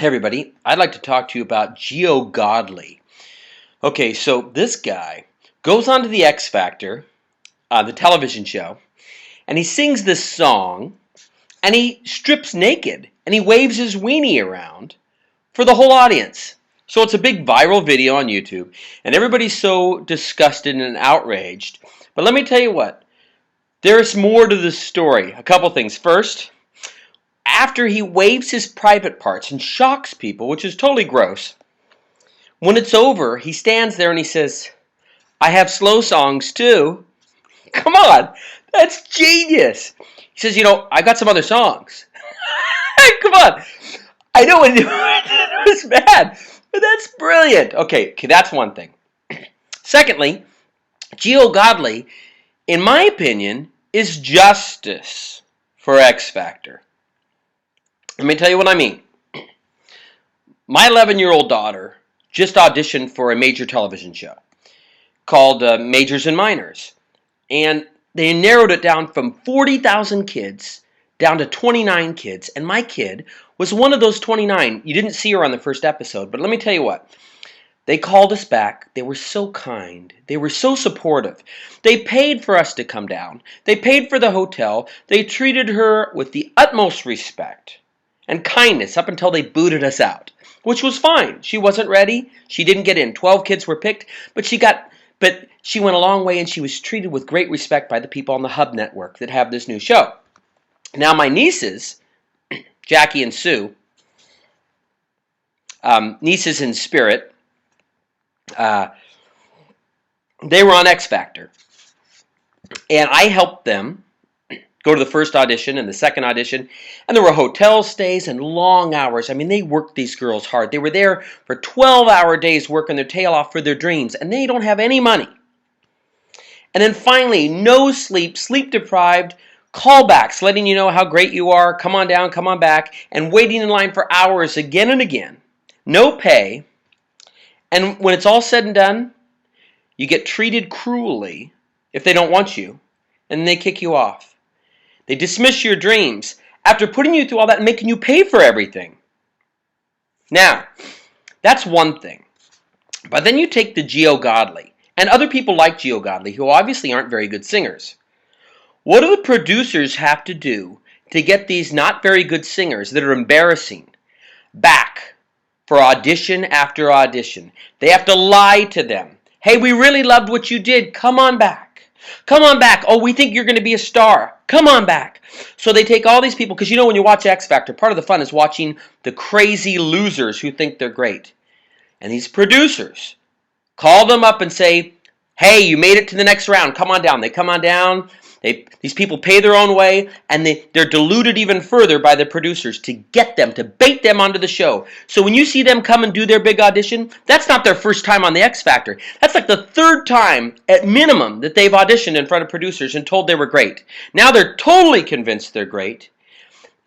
Hey everybody, I'd like to talk to you about Godly. Okay, so this guy goes onto the Xfactor, the television show, and he sings this song, and he strips naked, and he waves his weenie around for the whole audience. So it's a big viral video on YouTube, and everybody's so disgusted and outraged. But let me tell you what, there's more to this story. A couple things. First, after he waves his private parts and shocks people, which is totally gross, when it's over, he stands there and he says, I have slow songs too. Come on, that's genius. He says, I got some other songs. Come on. I know it was bad, but that's brilliant. Okay, that's one thing. Secondly, Godly, in my opinion, is justice for Xfactor. Let me tell you what I mean. My 11-year-old daughter just auditioned for a major television show called Majors and Minors. And they narrowed it down from 40,000 kids down to 29 kids. And my kid was one of those 29. You didn't see her on the first episode, but let me tell you what. They called us back. They were so kind. They were so supportive. They paid for us to come down. They paid for the hotel. They treated her with the utmost respect and kindness up until they booted us out, which was fine. She wasn't ready. She didn't get in. 12 kids were picked, but she went a long way, and she was treated with great respect by the people on the Hub Network that have this new show. Now, my nieces, Jackie and Sue, nieces in spirit, they were on Xfactor, and I helped them go to the first audition and the second audition, and there were hotel stays and long hours. I mean, they worked these girls hard. They were there for 12-hour days working their tail off for their dreams, and they don't have any money. And then finally, no sleep, sleep-deprived, callbacks letting you know how great you are, come on down, come on back, and waiting in line for hours again and again. No pay. And when it's all said and done, you get treated cruelly if they don't want you, and then they kick you off. They dismiss your dreams after putting you through all that and making you pay for everything. Now, that's one thing. But then you take the Godly and other people like Godly who obviously aren't very good singers. What do the producers have to do to get these not very good singers that are embarrassing back for audition after audition? They have to lie to them. Hey, we really loved what you did. Come on back. Come on back. Oh, we think you're going to be a star. Come on back. So they take all these people, because when you watch X Factor, part of the fun is watching the crazy losers who think they're great. And these producers call them up and say, hey, you made it to the next round. Come on down. They come on down. These people pay their own way, and they're diluted even further by the producers to get them, to bait them onto the show. So when you see them come and do their big audition, that's not their first time on the X Factor. That's like the third time, at minimum, that they've auditioned in front of producers and told they were great. Now they're totally convinced they're great,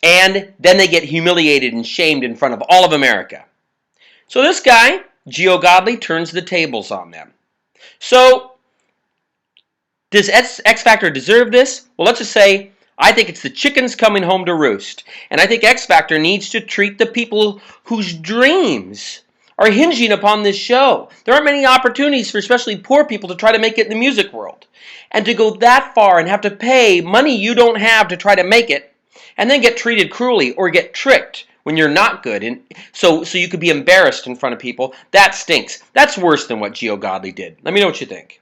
and then they get humiliated and shamed in front of all of America. So this guy, Godly, turns the tables on them. So does X Factor deserve this? Well, let's just say I think it's the chickens coming home to roost. And I think X Factor needs to treat the people whose dreams are hinging upon this show. There aren't many opportunities for especially poor people to try to make it in the music world. And to go that far and have to pay money you don't have to try to make it, and then get treated cruelly or get tricked when you're not good, and so you could be embarrassed in front of people, that stinks. That's worse than what Godly did. Let me know what you think.